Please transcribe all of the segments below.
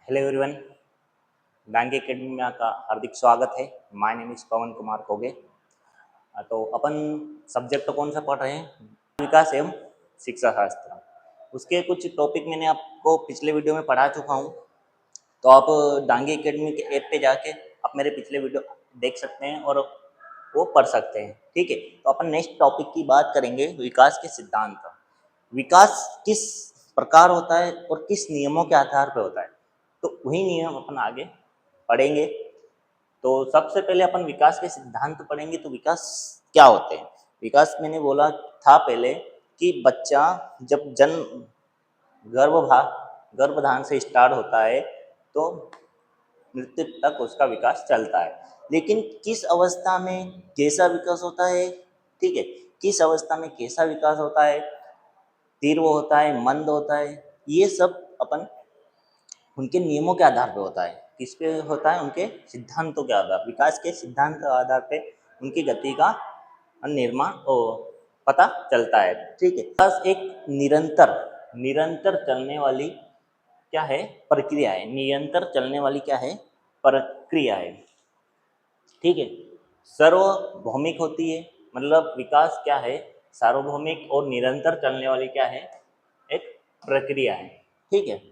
Hello everyone, Dange academy में आपका हार्दिक स्वागत है। माय नेम इज़ पवन कुमार कोगे। तो अपन सब्जेक्ट कौन सा पढ़ रहे हैं? विकास एवं शिक्षा शास्त्र। उसके कुछ टॉपिक मैंने आपको पिछले वीडियो में पढ़ा चुका हूँ, तो आप डांगे एकेडमी के ऐप पे जाके आप मेरे पिछले वीडियो देख सकते हैं और वो पढ़ सकते हैं। ठीक है, तो अपन नेक्स्ट टॉपिक की बात करेंगे, विकास के सिद्धांत। विकास किस प्रकार होता है और किस नियमों के आधार पर होता है, तो वही नियम अपन आगे पढ़ेंगे। तो सबसे पहले अपन विकास के सिद्धांत पढ़ेंगे। तो विकास क्या होते हैं? विकास मैंने बोला था पहले कि बच्चा जब जन्म गर्भधान से स्टार्ट होता है तो मृत्यु तक उसका विकास चलता है। लेकिन किस अवस्था में कैसा विकास होता है, ठीक है, किस अवस्था में कैसा विकास होता है, तीव्र होता है, मंद होता है, ये सब अपन उनके नियमों के आधार पे होता है। किस पे होता है? उनके सिद्धांतों के आधार, विकास के सिद्धांत के आधार पे उनकी गति का निर्माण पता चलता है। ठीक है, बस एक निरंतर निरंतर चलने वाली क्या है? प्रक्रिया है। निरंतर चलने वाली क्या है? प्रक्रिया है। ठीक है, सार्वभौमिक होती है। मतलब विकास क्या है? सार्वभौमिक और निरंतर चलने वाली क्या है? एक प्रक्रिया है। ठीक है,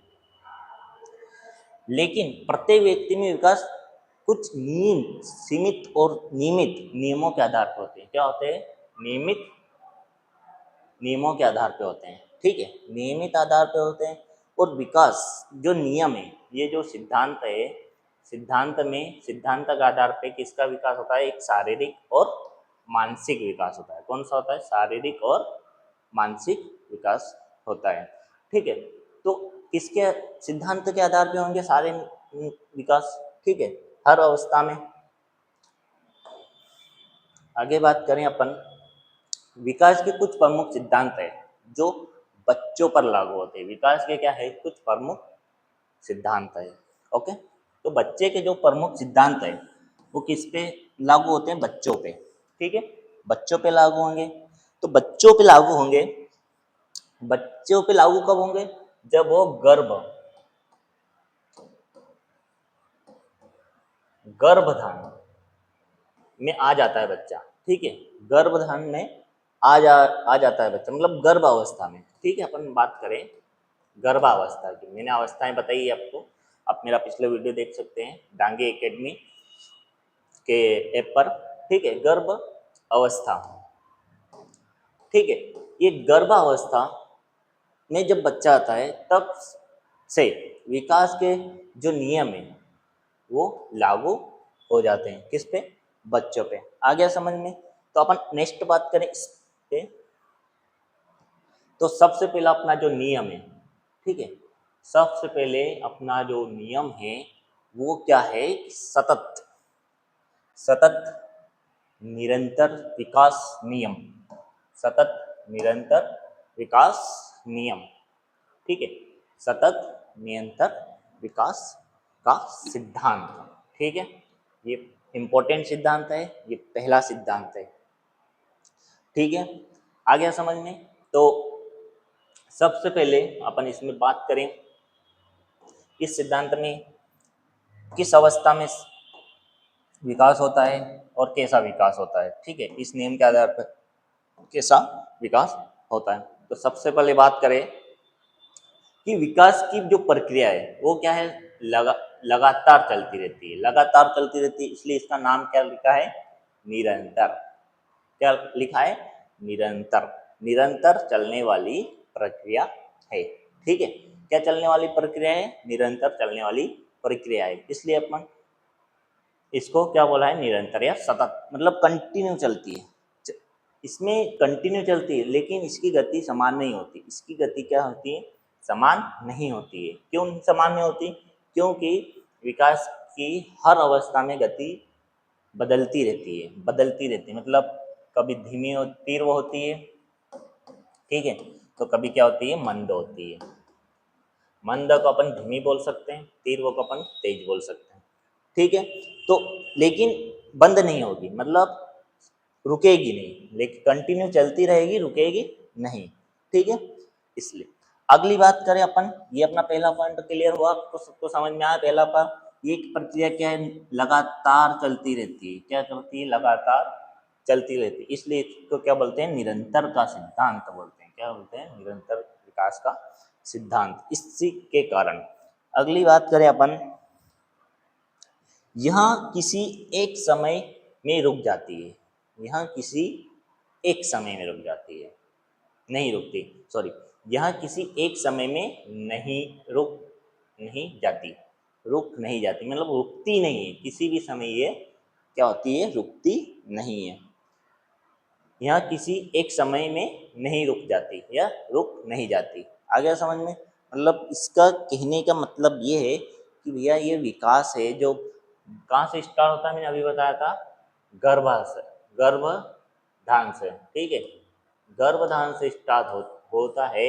लेकिन प्रत्येक व्यक्ति में विकास कुछ नियम, सीमित और नियमित नियमों के आधार पर होते हैं। क्या होते हैं? नियमित नियमों के आधार पर होते हैं। ठीक है, नियमित आधार पर होते हैं। और विकास जो नियम है, ये जो सिद्धांत है, सिद्धांत के आधार पे किसका विकास होता है? एक शारीरिक और मानसिक विकास होता है। कौन सा होता है? शारीरिक और मानसिक विकास होता है। ठीक है, तो किसके सिद्धांत के आधार पे होंगे सारे विकास? ठीक है, हर अवस्था में। आगे बात करें अपन, विकास के कुछ प्रमुख सिद्धांत है जो बच्चों पर लागू होते हैं। विकास के क्या है? कुछ प्रमुख सिद्धांत है। ओके, तो बच्चे के जो प्रमुख सिद्धांत है वो किस पे लागू होते हैं? बच्चों पे। ठीक है, बच्चों पे लागू होंगे। तो बच्चों पे लागू कब होंगे? जब वो गर्भधान में आ जाता है बच्चा। ठीक है, गर्भधान में आ जाता है बच्चा, मतलब गर्भ अवस्था में। ठीक है, अपन बात करें गर्भावस्था की, मैंने अवस्थाएं बताई आपको। आप मेरा पिछले वीडियो देख सकते हैं डांगे एकेडमी के ऐप पर। ठीक है, गर्भ अवस्था। ठीक है, ये गर्भावस्था में जब बच्चा आता है तब से विकास के जो नियम है वो लागू हो जाते हैं। किस पे? बच्चों पे। आ गया समझ में? तो अपन नेक्स्ट बात करें इस पे। तो सबसे पहला अपना जो नियम है, ठीक है, सबसे पहले अपना जो नियम है वो क्या है? सतत सतत निरंतर विकास नियम। सतत निरंतर विकास नियम। ठीक है, सतत निरंतर विकास का सिद्धांत। ठीक है, ये इंपॉर्टेंट सिद्धांत है, ये पहला सिद्धांत है। ठीक है, आ गया समझ में? तो सबसे पहले अपन इसमें बात करें इस सिद्धांत में किस अवस्था में विकास होता है और कैसा विकास होता है। ठीक है, इस नियम के आधार पर कैसा विकास होता है। तो सबसे पहले बात करें कि विकास की जो प्रक्रिया है वो क्या है? लगातार चलती रहती है। लगातार चलती रहती है, इसलिए इसका नाम क्या लिखा है? निरंतर। क्या लिखा है? निरंतर। निरंतर चलने वाली प्रक्रिया है। ठीक है, क्या चलने वाली प्रक्रिया है? निरंतर चलने वाली प्रक्रिया है, इसलिए अपन इसको क्या बोला है? निरंतर या सतत, मतलब कंटिन्यू चलती है। इसमें कंटिन्यू चलती है, लेकिन इसकी गति समान नहीं होती। इसकी गति क्या होती है? समान नहीं होती है। क्यों समान नहीं होती? क्योंकि विकास की हर अवस्था में गति बदलती रहती है। मतलब कभी धीमी तीव्र होती है, ठीक है, तो कभी क्या होती है? मंद होती है। मंद को अपन धीमी बोल सकते हैं, तीव्र को अपन तेज बोल सकते हैं। ठीक है, तो लेकिन बंद नहीं होगी, मतलब रुकेगी नहीं, लेकिन कंटिन्यू चलती रहेगी, रुकेगी नहीं। ठीक है, इसलिए अगली बात करें अपन, ये अपना पहला पॉइंट क्लियर हुआ, आपको सबको समझ में आया पहला पॉइंट। ये प्रक्रिया क्या है, लगातार चलती रहती है। क्या करती है, लगातार चलती रहती है, इसलिए इसको क्या बोलते हैं, निरंतर का सिद्धांत बोलते हैं। क्या बोलते हैं, निरंतर विकास का सिद्धांत। इसी के कारण अगली बात करें अपन, यहाँ किसी एक समय में रुक जाती है। यहाँ किसी एक समय में रुक जाती है, नहीं रुकती, सॉरी, यह किसी एक समय में नहीं जाती, रुक नहीं जाती, मतलब रुकती नहीं है किसी भी समय, ये क्या होती है, रुकती नहीं है। यह किसी एक समय में नहीं रुक जाती या रुक नहीं जाती। आ गया समझ में? मतलब इसका कहने का मतलब ये है कि भैया ये विकास है जो कहाँ से स्टार्ट होता है, मैंने अभी बताया था, गर्भधान से, ठीक है, गर्भधान से स्टार्ट होता है,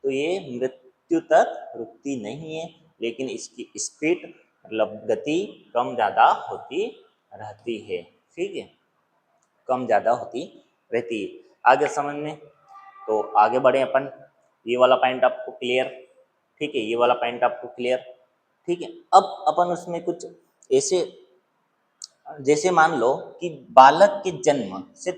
तो ये मृत्यु तक रुकती नहीं है, लेकिन इसकी स्पीड मतलब गति कम ज़्यादा होती रहती है, ठीक है, कम ज़्यादा होती रहती है। आगे समझ में, तो आगे बढ़े अपन, ये वाला पॉइंट आपको क्लियर, ठीक है, ये वाला पॉइंट आपको क्लियर, ठीक है। अब अपन उसमें कुछ ऐसे, जैसे मान लो कि बालक के जन्म से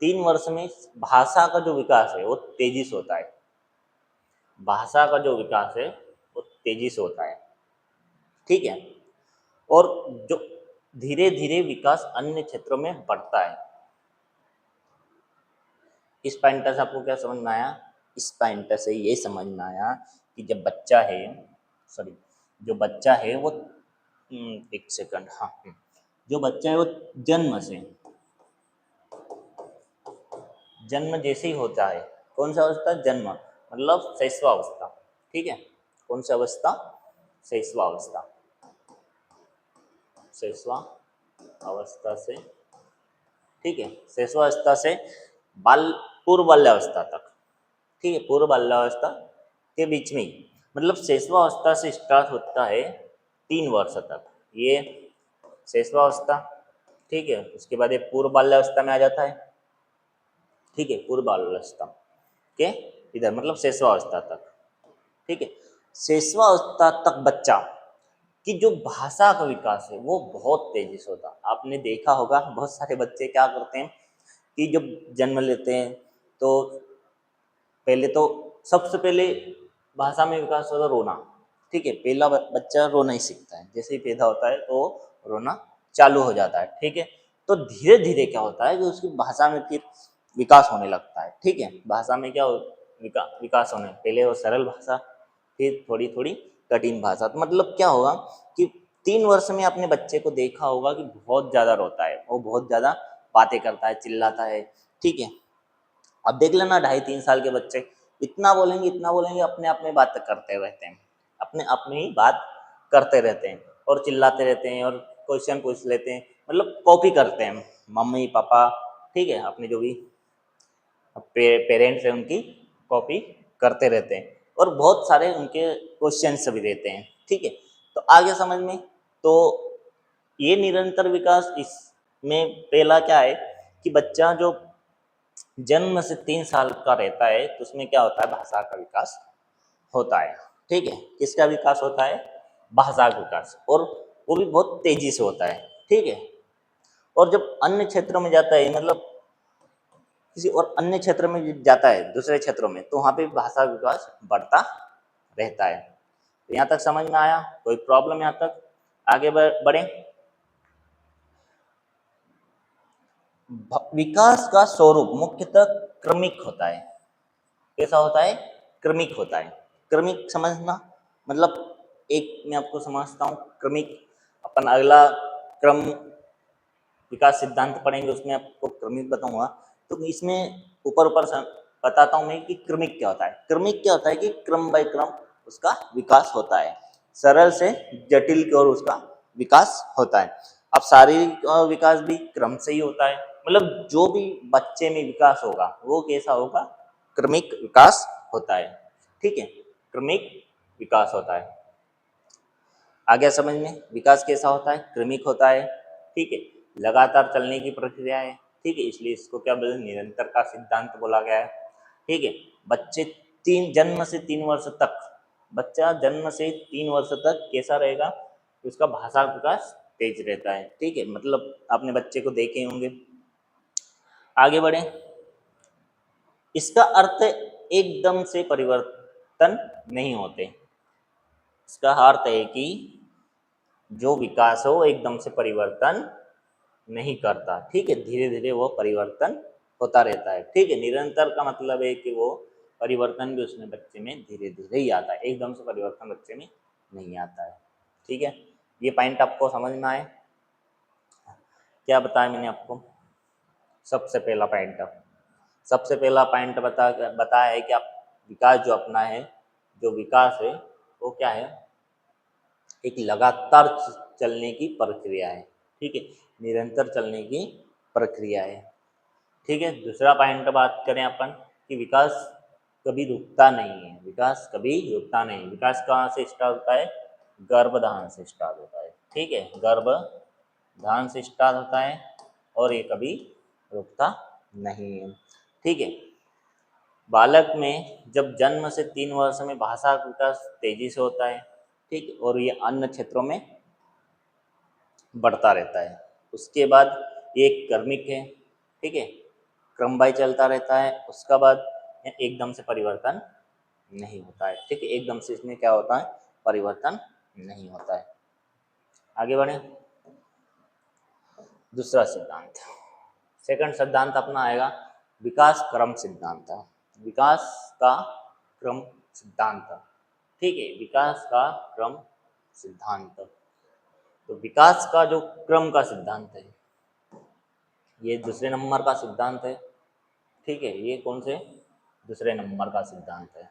3 वर्ष में भाषा का जो विकास है वो तेजी से होता है। भाषा का जो विकास है वो तेजी से होता है, ठीक है। और जो धीरे धीरे विकास अन्य क्षेत्रों में बढ़ता है। इस पॉइंटर से आपको क्या समझ में आया? इस पॉइंटर से ये समझ में आया कि जब बच्चा है, सॉरी, जो बच्चा है वो एक सेकंड, हाँ, जो बच्चा है वो जन्म जैसे ही होता है, कौन सा अवस्था, जन्म मतलब शैशवावस्था, ठीक है, कौन सा अवस्था, शैशवावस्था, शैशवा अवस्था से, ठीक है, शैशवावस्था से बाल पूर्व बाल्यावस्था तक, ठीक है, पूर्व बाल्यावस्था के बीच में ही, मतलब शैशवावस्था से स्टार्ट होता है 3 वर्ष तक, ये शैशवावस्था, ठीक है, उसके बाद ये पूर्व बाल्यावस्था में आ जाता है, ठीक है, पूर्व बाल्यावस्था के इधर मतलब शैशवावस्था तक, ठीक है। शैशवावस्था तक बच्चा की जो भाषा का विकास है वो बहुत तेजी से होता है। आपने देखा होगा बहुत सारे बच्चे क्या करते हैं कि जब जन्म लेते हैं तो पहले तो सबसे पहले भाषा में विकास होता है रोना, ठीक है, पहला बच्चा रोना ही सीखता है, जैसे ही पैदा होता है तो रोना चालू हो जाता है, ठीक है। तो धीरे धीरे क्या होता है कि उसकी भाषा में फिर विकास होने लगता है, ठीक है, भाषा में क्या विकास होने, पहले वो सरल भाषा, फिर थोड़ी थोड़ी कठिन भाषा। तो मतलब क्या होगा कि 3 वर्ष में अपने बच्चे को देखा होगा कि बहुत ज़्यादा रोता है, वो बहुत ज़्यादा बातें करता है, चिल्लाता है, ठीक है। अब देख लेना 2.5-3 साल के बच्चे इतना बोलेंगे, अपने आप में बात करते रहते हैं, अपने अपने ही बात करते रहते हैं और चिल्लाते रहते हैं और क्वेश्चन पूछ लेते हैं, मतलब कॉपी करते हैं मम्मी पापा, ठीक है, अपने जो भी पेरेंट्स हैं उनकी कॉपी करते रहते हैं और बहुत सारे उनके क्वेश्चंस भी रहते हैं, ठीक है। तो आगे समझ में, तो ये निरंतर विकास, इसमें पहला क्या है कि बच्चा जो जन्म से 3 साल का रहता है तो उसमें क्या होता है, भाषा का विकास होता है, ठीक है, किसका विकास होता है, भाषा का विकास, और वो भी बहुत तेजी से होता है, ठीक है। और जब अन्य क्षेत्रों में जाता है, मतलब किसी और अन्य क्षेत्र में जाता है, दूसरे क्षेत्रों में, तो वहाँ पे भाषा विकास बढ़ता रहता है। तो यहाँ तक समझ में आया, कोई प्रॉब्लम यहाँ तक? आगे बढ़े। विकास का स्वरूप मुख्यतः क्रमिक होता है। कैसा होता है, क्रमिक होता है। क्रमिक समझना मतलब, एक मैं आपको समझता हूँ क्रमिक, अपन अगला क्रम विकास सिद्धांत पढ़ेंगे उसमें आपको क्रमिक बताऊंगा। तो इसमें ऊपर ऊपर बताता हूँ मैं कि क्रमिक क्या होता है। क्रमिक क्या होता है कि क्रम बाय क्रम उसका विकास होता है, सरल से जटिल की ओर उसका विकास होता है। अब शारीरिक विकास भी क्रम से ही होता है, मतलब जो भी बच्चे में विकास होगा वो कैसा होगा, क्रमिक विकास होता है, ठीक है, क्रमिक विकास होता है। आ गया समझ में, विकास कैसा होता है, क्रमिक होता है, ठीक है, लगातार चलने की प्रक्रिया है, ठीक है, इसलिए इसको क्या बोले, निरंतर का सिद्धांत बोला गया है। ठीक है, बच्चे जन्म से 3 वर्ष तक, बच्चा जन्म से 3 वर्ष तक कैसा रहेगा, उसका भाषा विकास तेज रहता है। ठीक है, मतलब आपने बच्चे को देखे होंगे। आगे बढ़े, इसका अर्थ एकदम से परिवर्तन नहीं होते। इसका अर्थ है कि जो विकास हो एकदम से परिवर्तन नहीं करता। ठीक है, धीरे धीरे वो परिवर्तन होता रहता है। ठीक है, निरंतर का मतलब है कि वो परिवर्तन भी उसमें बच्चे में धीरे धीरे ही आता है, एकदम से परिवर्तन बच्चे में नहीं आता है। ठीक है, ये पॉइंट आपको समझ में आए? क्या बताया मैंने आपको? सबसे पहला पॉइंट, सबसे पहला पॉइंट बताया है कि आप विकास जो अपना है, जो विकास है वो क्या है, एक लगातार चलने की प्रक्रिया है। ठीक है, निरंतर चलने की प्रक्रिया है। ठीक है, दूसरा पॉइंट बात करें अपन कि विकास कभी रुकता नहीं है, विकास कभी रुकता नहीं। विकास कहाँ से स्टार्ट होता है? गर्भधान से स्टार्ट होता है। ठीक है, गर्भधान से स्टार्ट होता है और ये कभी रुकता नहीं है। ठीक है, बालक में जब जन्म से 3 वर्ष में भाषा का विकास तेजी से होता है। ठीक है, और ये अन्य क्षेत्रों में बढ़ता रहता है। उसके बाद ये क्रमिक है। ठीक है, क्रमवार चलता रहता है। उसका बाद एकदम से परिवर्तन नहीं होता है। ठीक है, एकदम से इसमें क्या होता है, परिवर्तन नहीं होता है। आगे बढ़े, दूसरा सिद्धांत, सेकंड सिद्धांत अपना आएगा विकास क्रम सिद्धांत। विकास का क्रम सिद्धांत। ठीक है, विकास का क्रम सिद्धांत। तो विकास का जो क्रम का सिद्धांत है, ये दूसरे नंबर का सिद्धांत है। ठीक है, ये कौन से, दूसरे नंबर का सिद्धांत है।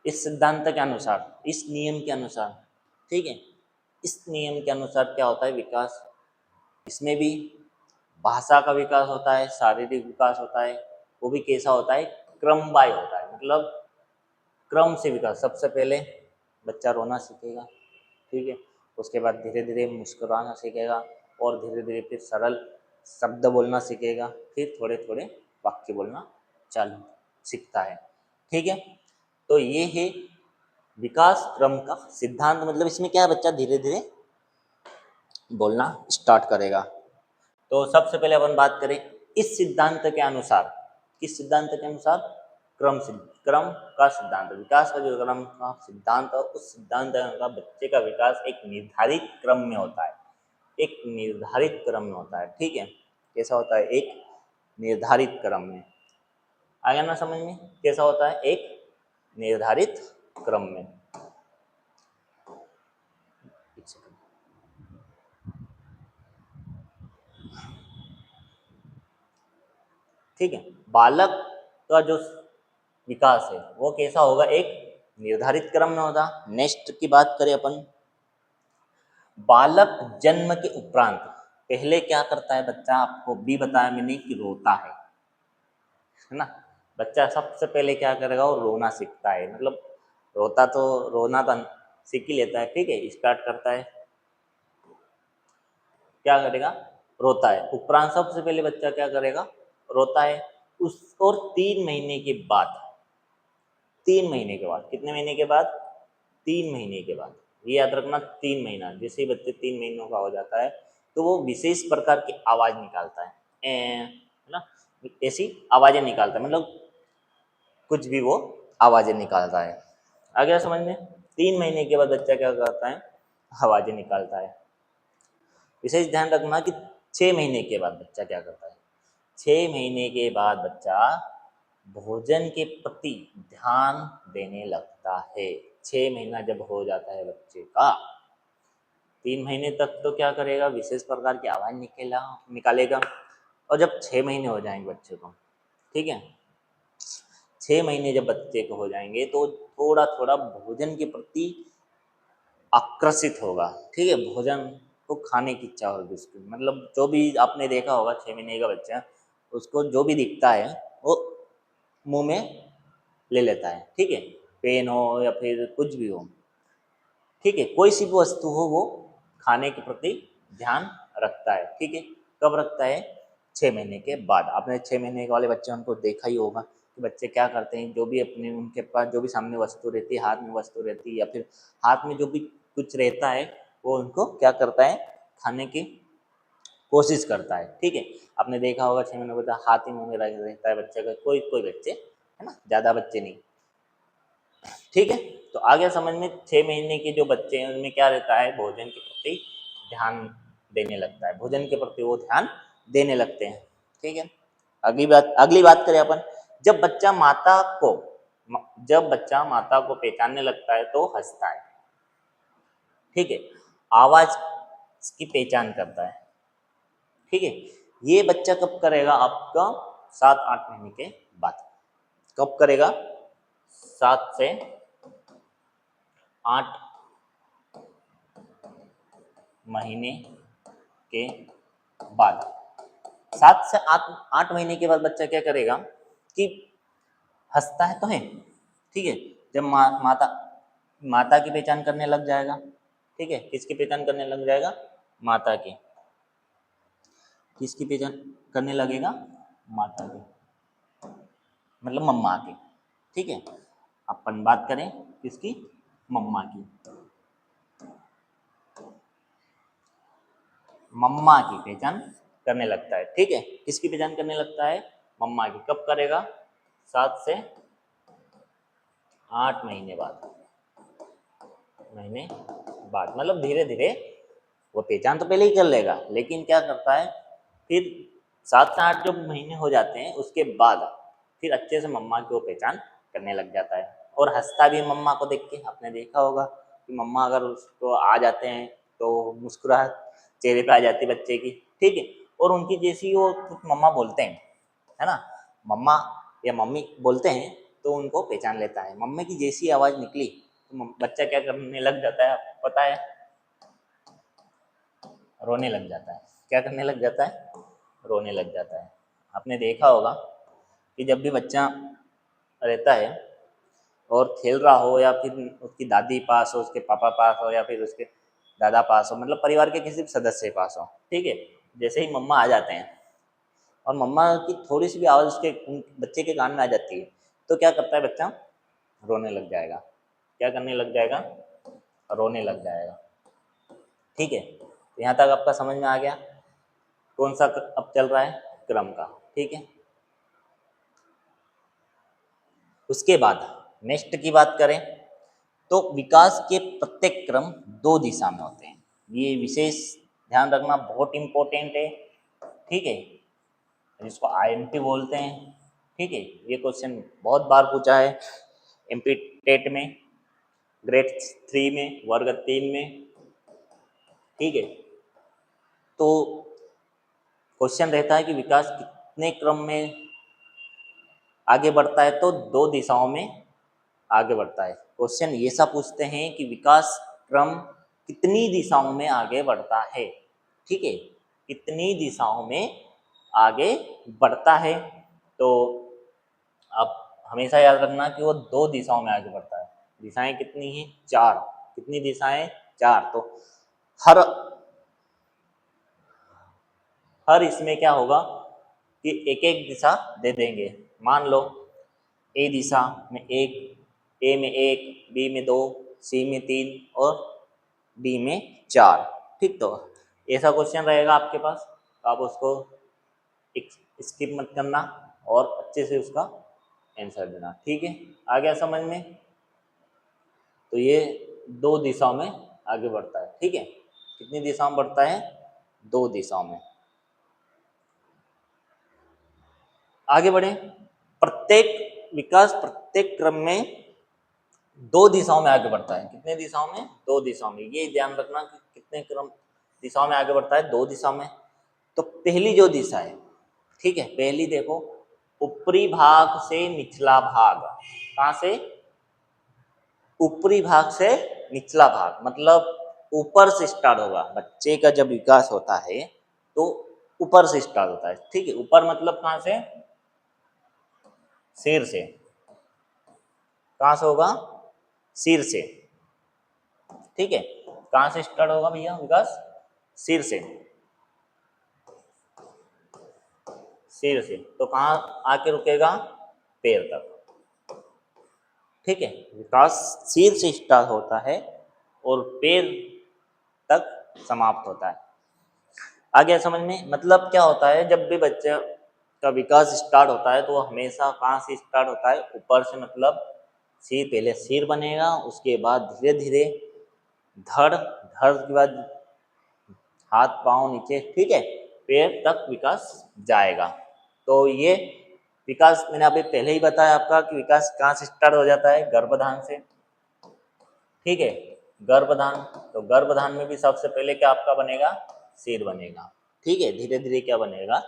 इस सिद्धांत के अनुसार, इस नियम के अनुसार, ठीक है, इस नियम के अनुसार क्या होता है विकास, इसमें भी भाषा का विकास होता है, शारीरिक विकास होता है, वो भी कैसा होता है, क्रमवार होता है। मतलब क्रम से विकास, सबसे पहले बच्चा रोना सीखेगा। ठीक है, उसके बाद धीरे धीरे मुस्कुराना सीखेगा और धीरे धीरे फिर सरल शब्द बोलना सीखेगा, फिर थोड़े थोड़े वाक्य बोलना चालू सीखता है। ठीक है, तो ये है विकास क्रम का सिद्धांत। मतलब इसमें क्या है, बच्चा धीरे धीरे बोलना स्टार्ट करेगा। तो सबसे पहले अपन बात करें इस सिद्धांत के अनुसार, किस सिद्धांत के अनुसार, क्रम का सिद्धांत, विकास का जो क्रम का सिद्धांत है, उस सिद्धांत के अनुसार बच्चे का विकास एक निर्धारित क्रम में होता है, एक निर्धारित क्रम में होता है। ठीक है, कैसा होता है, एक निर्धारित क्रम में। आया ना समझ में, कैसा होता है, एक निर्धारित क्रम में। ठीक है, बालक का जो विकास है वो कैसा होगा, एक निर्धारित क्रम में होगा। नेक्स्ट की बात करें अपन, बालक जन्म के उपरांत पहले क्या करता है बच्चा, आपको भी बताया मैंने कि रोता है ना। बच्चा सबसे पहले क्या करेगा, वो रोना सीखता है। मतलब रोना तो सीख ही लेता है। ठीक है, स्टार्ट करता है, क्या करेगा, रोता है। उपरांत सबसे पहले बच्चा क्या करेगा, रोता है। उस और 3 महीने के बाद, 3 महीने के बाद, कितने महीने के बाद, 3 महीने के बाद, ये याद रखना, 3 महीना, जैसे ही बच्चे 3 महीनों का हो जाता है तो वो विशेष प्रकार की आवाज निकालता है ना, ऐसी आवाजें निकालता है। मतलब कुछ भी वो आवाजें निकालता है। आ गया समझ में? 3 महीने के बाद बच्चा क्या करता है, आवाजें निकालता है। विशेष ध्यान रखना कि 6 महीने के बाद बच्चा क्या करता है, 6 महीने के बाद बच्चा भोजन के प्रति ध्यान देने लगता है। 6 महीना जब हो जाता है बच्चे का, 3 महीने तक तो क्या करेगा, विशेष प्रकार की आवाज निकालेगा। और जब 6 महीने हो जाएंगे बच्चे को, ठीक है, 6 महीने जब बच्चे को हो जाएंगे तो थोड़ा थोड़ा भोजन के प्रति आकर्षित होगा। ठीक है, भोजन को खाने की इच्छा होगी उसकी। मतलब जो भी आपने देखा होगा 6 महीने का बच्चा, उसको जो भी दिखता है वो मुंह में ले लेता है। ठीक है, पेन हो या फिर कुछ भी हो, ठीक है, कोई सी भी वस्तु हो वो खाने के प्रति ध्यान रखता है। ठीक है, कब रखता है, 6 महीने के बाद। आपने 6 महीने वाले बच्चे उनको देखा ही होगा कि बच्चे क्या करते हैं, जो भी अपने उनके पास जो भी सामने वस्तु रहती है, हाथ में वस्तु रहती है या फिर हाथ में जो भी कुछ रहता है, वो उनको क्या करता है, खाने की कोशिश करता है। ठीक है, आपने देखा होगा 6 महीने बाद हाथ ही मुंह में रहता है बच्चे का, कोई कोई बच्चे, है ना, ज़्यादा बच्चे नहीं। ठीक है, तो आगे समझ में 6 महीने के जो बच्चे हैं उनमें क्या रहता है, भोजन के प्रति ध्यान देने लगता है, भोजन के प्रति वो ध्यान देने लगते हैं। ठीक है, अगली बात करें अपन, जब बच्चा माता को पहचानने लगता है तो हंसता है। ठीक है, आवाज की पहचान करता है। ठीक है, ये बच्चा कब करेगा, आपका 7-8 महीने के बाद। कब करेगा, 7 से 8 महीने के बाद। 7 से 8 महीने के बाद बच्चा क्या करेगा कि हंसता है तो है। ठीक है, जब माता की पहचान करने लग जाएगा। ठीक है, किसकी पहचान करने लग जाएगा, माता की। किसकी पहचान करने लगेगा, माता की, मतलब मम्मा की। ठीक है, अपन बात करें किसकी, मम्मा की। मम्मा की पहचान करने लगता है। ठीक है, किसकी पहचान करने लगता है, मम्मा की। कब करेगा, 7 से 8 महीने बाद। मतलब धीरे धीरे वो पहचान तो पहले ही कर लेगा, लेकिन क्या करता है फिर 7 से 8 जो महीने हो जाते हैं उसके बाद फिर अच्छे से मम्मा की वो पहचान करने लग जाता है। और हंसता भी मम्मा को देख के। आपने देखा होगा कि मम्मा अगर उसको आ जाते हैं तो मुस्कुराहट चेहरे पे आ जाती है बच्चे की। ठीक है, और उनकी जैसी वो कुछ मम्मा बोलते हैं, है ना, मम्मा या मम्मी बोलते हैं तो उनको पहचान लेता है। मम्मी की जैसी आवाज़ निकली तो बच्चा क्या करने लग जाता है, आपको पता है, रोने लग जाता है। क्या करने लग जाता है, रोने लग जाता है। आपने देखा होगा कि जब भी बच्चा रहता है और खेल रहा हो या फिर उसकी दादी पास हो, उसके पापा पास हो या फिर उसके दादा पास हो, मतलब परिवार के किसी भी सदस्य के पास हो। ठीक है, जैसे ही मम्मा आ जाते हैं और मम्मा की थोड़ी सी भी आवाज़ उसके बच्चे के कान में आ जाती है तो क्या करता है बच्चा, रोने लग जाएगा। क्या करने लग जाएगा, रोने लग जाएगा। ठीक है, तो यहाँ तक आपका समझ में आ गया कौन सा अब चल रहा है, क्रम का। ठीक है, उसके बाद नेक्स्ट की बात करें तो विकास के प्रत्येक क्रम 2 दिशा में होते हैं। ये विशेष ध्यान रखना बहुत इम्पोर्टेंट है। ठीक है, जिसको आईएमपी बोलते हैं। ठीक है, ये क्वेश्चन बहुत बार पूछा है एमपी टेट में, ग्रेड 3 में, वर्ग 3 में। ठीक है, तो क्वेश्चन रहता है कि विकास कितने क्रम में आगे बढ़ता है, तो 2 दिशाओं में आगे बढ़ता है। क्वेश्चन ये सा पूछते हैं कि विकास क्रम कितनी दिशाओं में आगे बढ़ता है। ठीक है, कितनी दिशाओं में आगे बढ़ता है, तो आप हमेशा याद रखना कि वो 2 दिशाओं में आगे बढ़ता है। दिशाएं कितनी हैं, 4। कितनी दिशाएं, 4। तो हर हर इसमें क्या होगा कि एक एक दिशा दे देंगे। मान लो ए दिशा में एक, ए में एक, बी में 2, सी में 3 और डी में 4। ठीक, तो ऐसा क्वेश्चन रहेगा आपके पास, तो आप उसको स्किप मत करना और अच्छे से उसका आंसर देना। ठीक है, आ गया समझ में। तो ये 2 दिशाओं में आगे बढ़ता है। ठीक है, कितनी दिशाओं में बढ़ता है, 2 दिशाओं में। आगे बढ़े, प्रत्येक क्रम में 2 दिशाओं में आगे बढ़ता है। कितने दिशाओं में, 2 दिशाओं में। ये ध्यान रखना कि कितने क्रम दिशाओं में आगे बढ़ता है, 2 दिशाओं में। तो पहली जो दिशा है, ठीक है, पहली देखो, ऊपरी भाग से निचला भाग। कहाँ से, ऊपरी भाग से निचला भाग, मतलब ऊपर से स्टार्ट होगा। बच्चे का जब विकास होता है तो ऊपर से स्टार्ट होता है। ठीक है, ऊपर मतलब कहाँ से, सिर से। कहाँ से होगा, सिर से। ठीक है, कहाँ से स्टार्ट होगा भैया विकास, सिर से। सिर से, तो कहाँ आके रुकेगा? पैर तक। ठीक है, विकास सिर से स्टार्ट होता है और पैर तक समाप्त होता है। आ गया समझ में? मतलब क्या होता है, जब भी बच्चे का विकास स्टार्ट होता है तो वो हमेशा कहाँ से स्टार्ट होता है? ऊपर से, मतलब सिर, पहले सिर बनेगा, उसके बाद धीरे धीरे धड़, धड़ के बाद हाथ पांव नीचे, ठीक है, पैर तक विकास जाएगा। तो ये विकास मैंने अभी पहले ही बताया आपका कि विकास कहाँ से स्टार्ट हो जाता है? गर्भधान से। ठीक है, गर्भधान, तो गर्भधान में भी सबसे पहले क्या आपका बनेगा? सिर बनेगा। ठीक है, धीरे धीरे क्या बनेगा?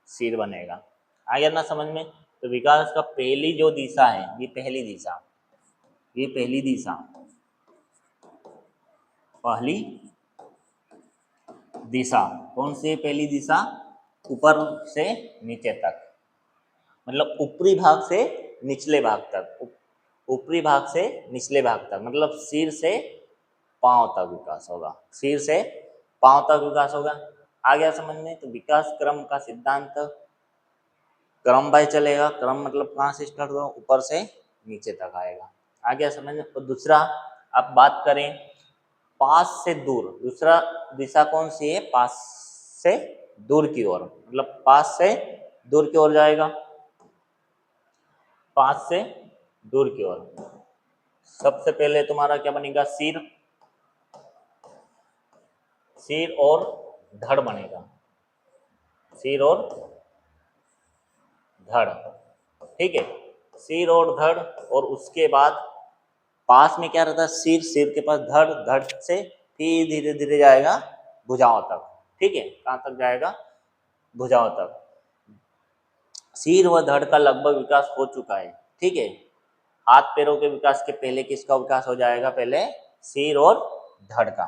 सिर बनेगा। आ गया ना समझ में? तो विकास का पहली जो दिशा है, ये पहली दिशा, ये पहली दिशा, पहली दिशा कौन सी है? पहली दिशा ऊपर से नीचे तक, मतलब ऊपरी भाग से निचले भाग तक, ऊपरी भाग से निचले भाग तक, मतलब सिर से पांव तक विकास होगा, सिर से पांव तक विकास होगा। आ गया समझ में? तो विकास क्रम का सिद्धांत, क्रम बाय चलेगा। क्रम मतलब कहाँ से स्टार्ट होगा? ऊपर से नीचे तक आएगा। आ गया समझ में? और दूसरा, अब बात करें पास से दूर, दूसरा दिशा कौन सी है? पास से दूर की ओर, मतलब पास से दूर की ओर जाएगा, पास से दूर की ओर। सबसे पहले तुम्हारा क्या बनेगा? सिर, सिर और धड़ बनेगा, सिर और धड़। ठीक है, सिर और धड़, और उसके बाद पास में क्या रहता है? सिर, सिर के पास धड़, धड़ से फिर धीरे धीरे जाएगा भुजाओं तक। ठीक है, कहाँ तक जाएगा? भुजाओं तक। सिर व धड़ का लगभग विकास हो चुका है। ठीक है, हाथ पैरों के विकास के पहले किसका विकास हो जाएगा? पहले सिर और धड़ का।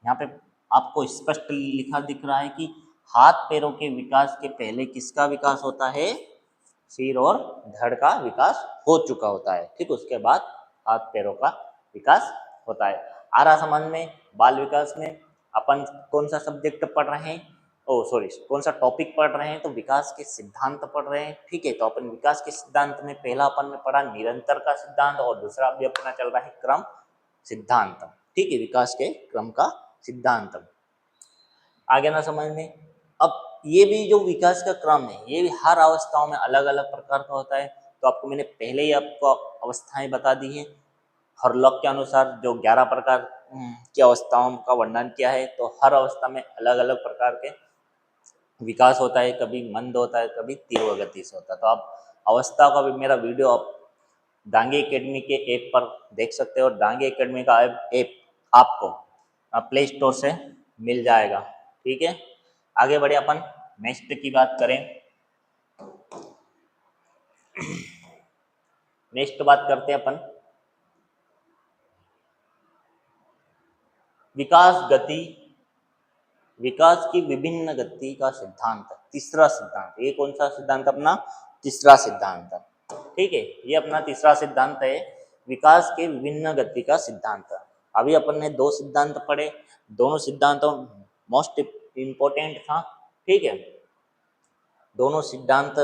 यहाँ पे आपको स्पष्ट लिखा दिख रहा है कि हाथ पैरों के विकास के पहले किसका विकास होता है? सिर और धड़ का विकास हो चुका होता है। ठीक, उसके बाद हाथ पैरों का विकास होता है। आ रहा समझ में? बाल विकास में अपन कौन सा सब्जेक्ट पढ़ रहे हैं? ओ सॉरी, कौन सा टॉपिक पढ़ रहे हैं? तो विकास के सिद्धांत पढ़ रहे हैं। ठीक है, तो अपन विकास के सिद्धांत में पहला अपन ने पढ़ा निरंतर का सिद्धांत, और दूसरा अभी अपना चल रहा है क्रम सिद्धांत। ठीक है, विकास के क्रम का सिद्धांत। आ गया ना समझ में? अब ये भी जो विकास का क्रम है, ये भी हर अवस्थाओं में अलग अलग प्रकार का होता है। तो आपको मैंने पहले ही आपको अवस्थाएं बता दी हैं। हरलॉक के अनुसार जो 11 प्रकार की अवस्थाओं का वर्णन किया है, तो हर अवस्था में अलग अलग प्रकार के विकास होता है। कभी मंद होता है, कभी तीव्र गति से होता है। तो आप अवस्था का भी मेरा वीडियो आप डांगी एकेडमी के ऐप पर देख सकते हो। डांगी एकेडमी का ऐप आपको प्ले स्टोर से मिल जाएगा। ठीक है, आगे बढ़े अपन नेक्स्ट की बात करें। नेक्स्ट बात करते हैं अपन विकास गति, विकास की विभिन्न गति का सिद्धांत, तीसरा सिद्धांत। ये कौन सा सिद्धांत? अपना तीसरा सिद्धांत। ठीक है, ये अपना तीसरा सिद्धांत है, विकास के विभिन्न गति का सिद्धांत। अभी अपन ने दो सिद्धांत पढ़े, दोनों सिद्धांतों मोस्ट इंपॉर्टेंट था। ठीक है, दोनों सिद्धांत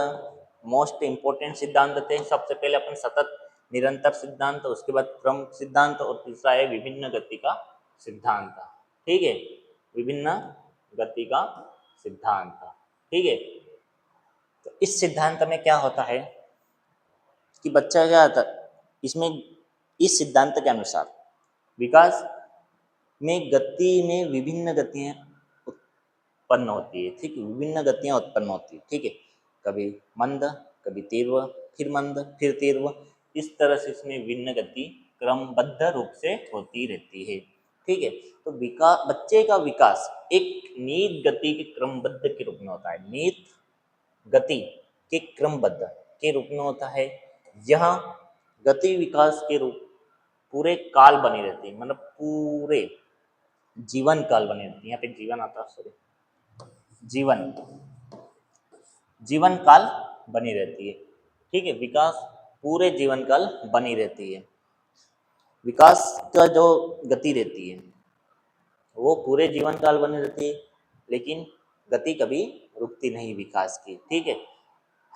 मोस्ट इंपॉर्टेंट सिद्धांत थे। सबसे पहले अपन सतत निरंतर सिद्धांत, उसके बाद क्रम सिद्धांत, और तीसरा है विभिन्न गति का सिद्धांत। ठीक है, विभिन्न गति का सिद्धांत। ठीक है, तो इस सिद्धांत में क्या होता है कि बच्चा क्या आता इसमें, इस सिद्धांत के अनुसार विकास में गति में विभिन्न गतियां उत्पन्न होती है। ठीक है, विभिन्न गतियां उत्पन्न होती है। ठीक है, कभी मंद, कभी तीव्र, फिर मंद, फिर तीव्र, इस तरह से इसमें विभिन्न गति क्रमबद्ध रूप से होती रहती है। ठीक है, तो विकास, बच्चे का विकास एक नियत गति के क्रमबद्ध के रूप में होता है। नियत गति के क्रमबद्ध के रूप में होता है। यह गति विकास के रूप पूरे काल बनी रहती है, मतलब पूरे जीवन काल बनी रहती है। यहाँ पे जीवन आता है, सॉरी, जीवन, जीवन काल बनी रहती है। ठीक है, विकास पूरे जीवन काल बनी रहती है। विकास का जो गति रहती है वो पूरे जीवन काल बनी रहती है, लेकिन गति कभी रुकती नहीं विकास की। ठीक है,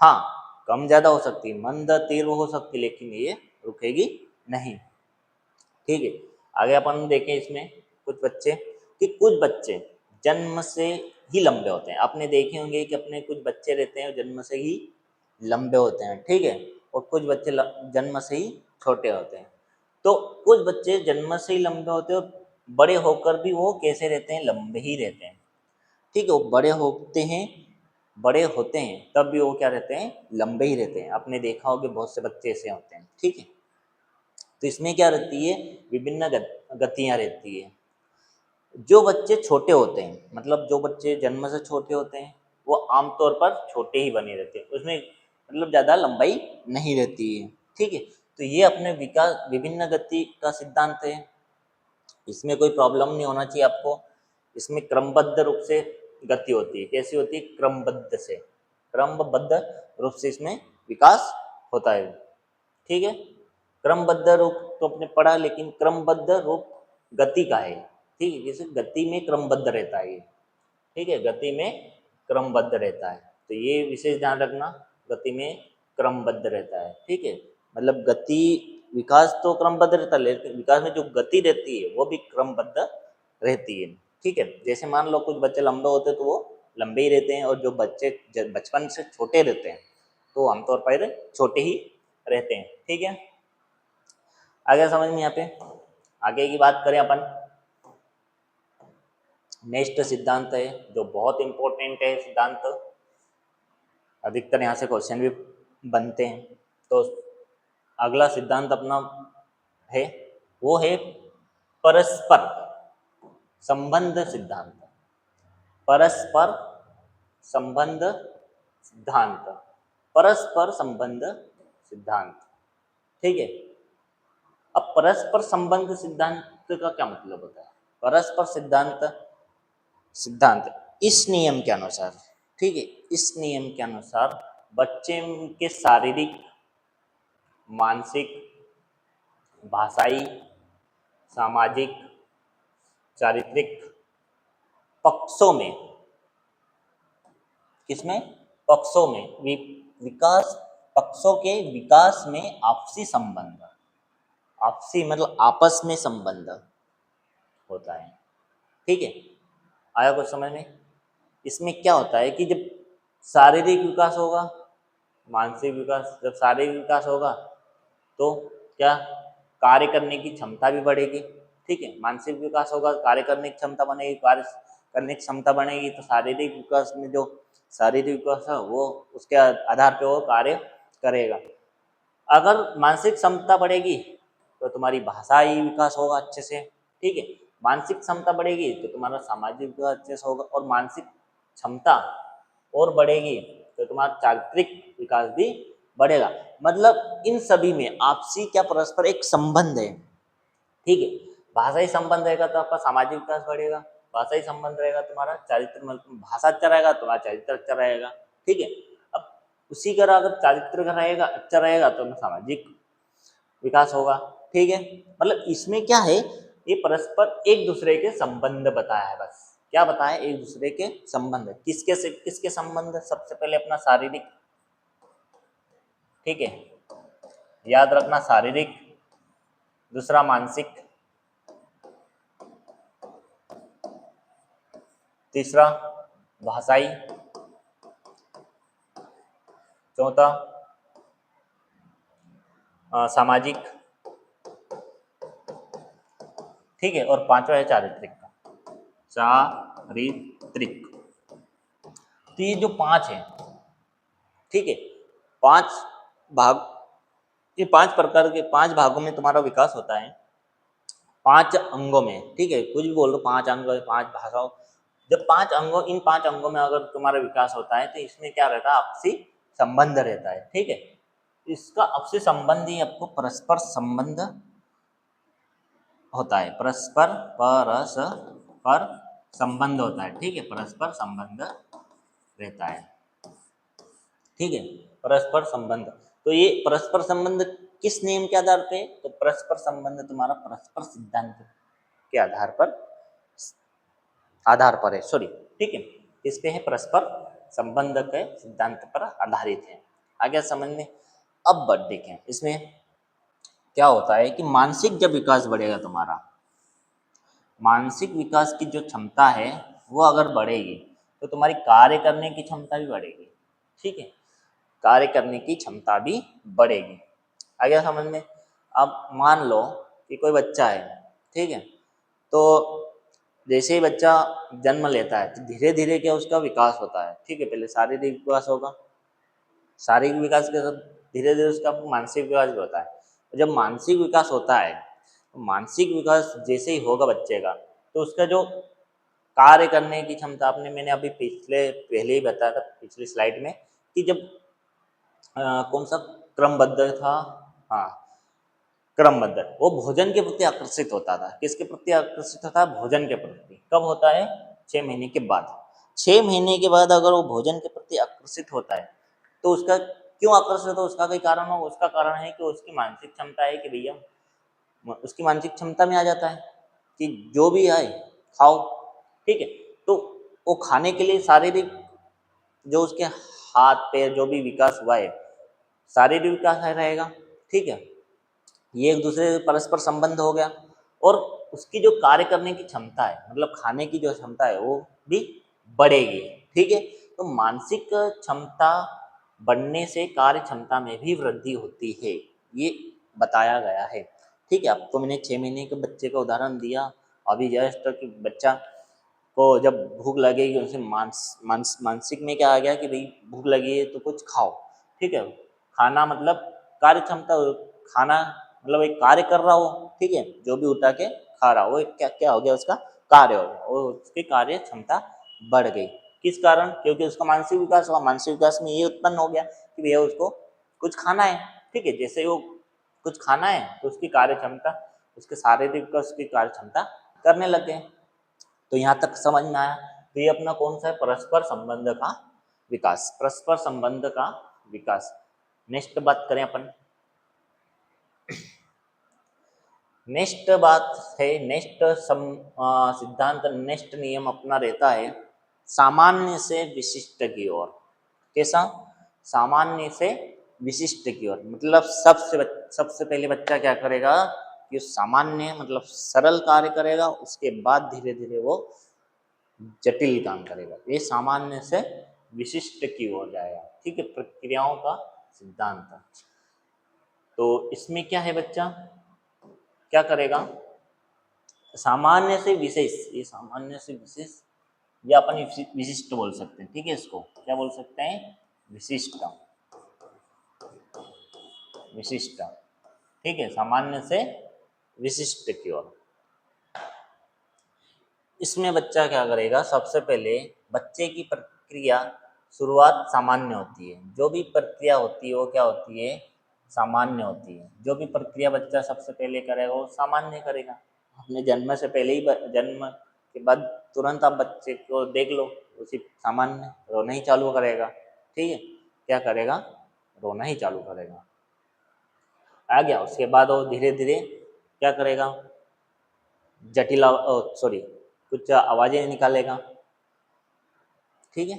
हाँ, कम ज्यादा हो सकती है, मंद तीव्र हो सकती है, लेकिन ये रुकेगी नहीं। ठीक है, आगे अपन देखें इसमें कुछ बच्चे, कि कुछ बच्चे जन्म से ही लंबे होते हैं। आपने देखे होंगे कि अपने कुछ बच्चे रहते हैं जन्म से ही लंबे होते हैं, ठीक है, और कुछ बच्चे जन्म से ही छोटे होते हैं। तो कुछ बच्चे जन्म से ही लंबे होते हैं और बड़े होकर भी वो कैसे रहते हैं, लंबे ही रहते हैं। ठीक है, वो बड़े होते हैं तब भी वो क्या रहते हैं, लंबे ही रहते हैं। आपने देखा होगा बहुत से बच्चे ऐसे होते हैं। ठीक है, तो इसमें क्या रहती है, विभिन्न गतियां रहती है। जो बच्चे छोटे होते हैं, मतलब जो बच्चे जन्म से छोटे होते हैं, वो आमतौर पर छोटे ही बने रहते हैं, उसमें मतलब ज़्यादा लंबाई नहीं रहती है। ठीक है, तो ये अपने विकास विभिन्न गति का सिद्धांत है। इसमें कोई प्रॉब्लम नहीं होना चाहिए आपको। इसमें क्रमबद्ध रूप से गति होती है। कैसी होती है, क्रमबद्ध रूप से इसमें विकास होता है। ठीक है, क्रमबद्ध रूप तो आपने पढ़ा, लेकिन क्रमबद्ध रूप गति का है। ठीक है, जैसे गति में क्रमबद्ध रहता है ये। ठीक है, गति में क्रमबद्ध रहता है, तो ये विशेष ध्यान रखना, गति में क्रमबद्ध रहता है। ठीक है, मतलब गति, विकास तो क्रमबद्ध रहता है, लेकिन विकास में जो गति रहती है वो भी क्रमबद्ध रहती है। ठीक है, जैसे मान लो कुछ बच्चे लंबे होते हैं तो वो लंबे ही रहते हैं, और जो बच्चे बचपन से छोटे रहते हैं तो आमतौर पर छोटे ही रहते हैं। ठीक है, आगे समझ में यहाँ पे। आगे की बात करें अपन, नेक्स्ट सिद्धांत है जो बहुत इंपॉर्टेंट है सिद्धांत, अधिकतर यहाँ से क्वेश्चन भी बनते हैं। तो अगला सिद्धांत अपना है, वो है परस्पर संबंध सिद्धांत। परस्पर संबंध सिद्धांत, परस्पर संबंध सिद्धांत। ठीक है, अब परस्पर संबंध सिद्धांत का क्या मतलब होता है। परस्पर सिद्धांत इस नियम के अनुसार, ठीक है, इस नियम के अनुसार बच्चे के शारीरिक, मानसिक, भाषाई, सामाजिक, चारित्रिक पक्षों में, किसमें, पक्षों में, विकास, पक्षों के विकास में आपसी संबंध, आपसी मतलब आपस में संबंध होता है। ठीक है, आया कुछ समझ में। इसमें क्या होता है कि जब शारीरिक विकास होगा, मानसिक विकास, जब शारीरिक विकास होगा तो क्या, कार्य करने की क्षमता भी बढ़ेगी। ठीक है, मानसिक विकास होगा, कार्य करने की क्षमता बनेगी, कार्य करने की क्षमता बनेगी, तो शारीरिक विकास में जो शारीरिक विकास है वो उसके आधार पे वो कार्य करेगा। अगर मानसिक क्षमता बढ़ेगी तो तुम्हारी भाषाई विकास होगा अच्छे से। ठीक है, मानसिक क्षमता बढ़ेगी तो तुम्हारा सामाजिक विकास अच्छे से होगा, और मानसिक क्षमता और बढ़ेगी तो तुम्हारा चारित्रिक विकास भी बढ़ेगा। मतलब इन सभी में आपसी क्या, परस्पर एक संबंध है। ठीक है, भाषाई संबंध रहेगा तो आपका सामाजिक विकास बढ़ेगा, भाषाई संबंध रहेगा तुम्हारा चारित्र, मतलब भाषा अच्छा रहेगा तुम्हारा चारित्र अच्छा रहेगा। ठीक है, अब उसी तरह अगर चारित्र का रहेगा, अच्छा रहेगा तो सामाजिक विकास होगा। ठीक है, मतलब इसमें क्या है, ये परस्पर एक दूसरे के संबंध बताया है। बस क्या बताया, एक दूसरे के संबंध, किसके से किसके संबंध, सबसे पहले अपना शारीरिक। ठीक है, याद रखना शारीरिक, दूसरा मानसिक, तीसरा भाषाई, चौथा सामाजिक। ठीक है, और पांचवा है चारित्रिक का, चारित्रिक। तो ये जो पांच है, ठीक है, पांच भाग, ये पांच प्रकार के, पांच भागों में तुम्हारा विकास होता है, पांच अंगों में। ठीक है, कुछ भी बोल दो, पांच अंग, पांच भाषाओं, जब पांच अंगों, इन पांच अंगों में अगर तुम्हारा विकास होता है तो इसमें क्या रहता है, आपसी संबंध रहता है। ठीक है, इसका आपसी संबंध ही आपको परस्पर संबंध होता है, परस्पर संबंध होता है। ठीक है, परस्पर संबंध रहता है। ठीक है, परस्पर संबंध, तो ये परस्पर संबंध किस नियम के आधार पे, तो परस्पर संबंध तुम्हारा परस्पर सिद्धांत के आधार पर है, सॉरी। ठीक है, इस पे है, परस्पर संबंध के सिद्धांत पर आधारित है। आ गया समझ में। अब बढ़ देखें इसमें क्या होता है कि मानसिक जब विकास बढ़ेगा तुम्हारा, मानसिक विकास की जो क्षमता है वो अगर बढ़ेगी तो तुम्हारी कार्य करने की क्षमता भी बढ़ेगी। ठीक है, कार्य करने की क्षमता भी बढ़ेगी। आ गया समझ में। अब मान लो कि कोई बच्चा है, ठीक है, तो जैसे ही बच्चा जन्म लेता है तो धीरे धीरे क्या उसका विकास होता है। ठीक है, पहले शारीरिक विकास होगा, शारीरिक विकास के साथ धीरे धीरे उसका मानसिक विकास भी होता है। जब मानसिक विकास होता है तो मानसिक विकास जैसे ही होगा बच्चे का तो उसका जो कार्य करने की क्षमता, आपने मैंने अभी पहले ही बताया था पिछली स्लाइड में कि जब कौन सा क्रमबद्ध था, हाँ क्रमबद्ध, वो भोजन के प्रति आकर्षित होता था। किसके प्रति आकर्षित होता है? भोजन के प्रति। कब होता है? 6 महीने के बाद। 6 महीने के बाद अगर वो भोजन के प्रति आकर्षित होता है तो उसका क्यों आकर्षित होता है? उसका कोई कारण हो, उसका कारण है कि उसकी मानसिक क्षमता है कि भैया उसकी मानसिक क्षमता में आ जाता है कि जो भी आए खाओ। ठीक है, तो वो खाने के लिए शारीरिक जो उसके हाथ पैर जो भी विकास हुआ है शारीरिक विकास है रहेगा। ठीक है, ये एक दूसरे से परस्पर संबंध हो गया। और उसकी जो कार्य करने की क्षमता है मतलब खाने की जो क्षमता है वो भी बढ़ेगी। ठीक है, तो मानसिक क्षमता बढ़ने से कार्य क्षमता में भी वृद्धि होती है, ये बताया गया है। ठीक है, अब तो मैंने 6 महीने के बच्चे का उदाहरण दिया अभी जस्ट कि बच्चा को जब भूख लगेगी उनसे मानसिक में क्या आ गया कि भाई भूख लगी है तो कुछ खाओ। ठीक है, खाना मतलब कार्य क्षमता, खाना मतलब एक कार्य कर रहा हो। ठीक है, जो भी उठा के खा रहा हो वो क्या क्या हो गया, उसका कार्य हो गया और उसकी कार्य क्षमता बढ़ गई। किस कारण? क्योंकि उसका मानसिक विकास हुआ। मानसिक विकास में ये उत्पन्न हो गया कि भैया उसको कुछ खाना है। ठीक है, जैसे वो कुछ खाना है तो उसकी कार्य क्षमता, उसके शारीरिक विकास की कार्य क्षमता करने लग गए। तो यहाँ तक समझ में आया। तो ये अपना कौन सा है? परस्पर संबंध का विकास, परस्पर संबंध का विकास। नेक्स्ट बात करें अपन, नेक्स्ट बात है, नेक्स्ट सिद्धांत, नेक्स्ट नियम अपना रहता है सामान्य से विशिष्ट की ओर। कैसा? सामान्य से विशिष्ट की ओर मतलब सबसे पहले बच्चा क्या करेगा कि सामान्य मतलब सरल कार्य करेगा, उसके बाद धीरे धीरे वो जटिल काम करेगा। ये सामान्य से विशिष्ट की ओर जाएगा। ठीक है, प्रक्रियाओं का सिद्धांत। तो इसमें क्या है, बच्चा क्या करेगा? सामान्य से विशेष, ये सामान्य से विशेष या अपन विशिष्ट बोल सकते हैं। ठीक है, इसको क्या बोल सकते हैं? विशिष्ट, विशिष्ट। ठीक है, सामान्य से विशिष्ट की ओर। इसमें बच्चा क्या करेगा? सबसे पहले बच्चे की प्रक्रिया शुरुआत सामान्य होती है। जो भी प्रक्रिया होती है वो क्या होती है? सामान्य होती है। जो भी प्रक्रिया बच्चा सबसे पहले करेगा वो सामान्य करेगा। अपने जन्म से पहले ही जन्म के बाद तुरंत आप बच्चे को देख लो, उसी सामान्य रोना ही चालू करेगा। ठीक है, क्या करेगा? रोना ही चालू करेगा। आ गया। उसके बाद वो धीरे धीरे क्या करेगा? जटिल सॉरी कुछ आवाजें निकालेगा। ठीक है,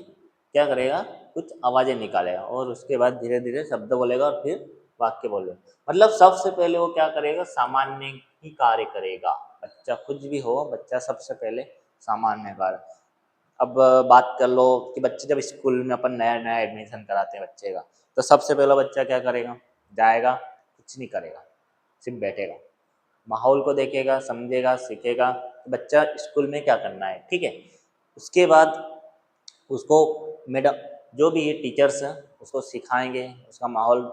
क्या करेगा? कुछ आवाजें निकालेगा और उसके बाद धीरे धीरे शब्द बोलेगा और फिर वाक्य बोलेगा। मतलब सबसे पहले वो क्या करेगा? सामान्य ही कार्य करेगा। बच्चा कुछ भी हो, बच्चा सबसे पहले सामान्य कार्य। अब बात कर लो कि बच्चे जब स्कूल में अपन नया नया एडमिशन कराते हैं बच्चे का, तो सबसे पहला बच्चा क्या करेगा? जाएगा, कुछ नहीं करेगा, सिर्फ बैठेगा, माहौल को देखेगा, समझेगा, सीखेगा कि बच्चा स्कूल में क्या करना है। ठीक है, उसके बाद उसको मैडम जो भी टीचर्स हैं उसको सिखाएंगे, उसका माहौल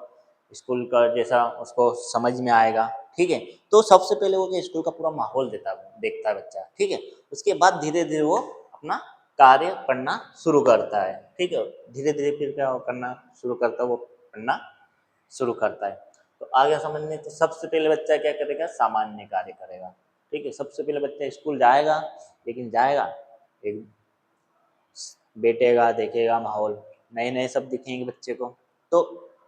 स्कूल का जैसा उसको समझ में आएगा। ठीक है, तो सबसे पहले वो जो स्कूल का पूरा माहौल देखता है बच्चा। ठीक है, उसके बाद धीरे धीरे वो अपना कार्य पढ़ना शुरू करता है। ठीक है, धीरे धीरे फिर क्या करना शुरू करता है? वो पढ़ना शुरू करता है। तो आगे समझने, तो सबसे पहले बच्चा क्या करेगा? सामान्य कार्य करेगा। ठीक है, सबसे पहले बच्चा स्कूल जाएगा, लेकिन जाएगा एक बैठेगा, देखेगा माहौल, नए नए सब दिखेंगे बच्चे को। तो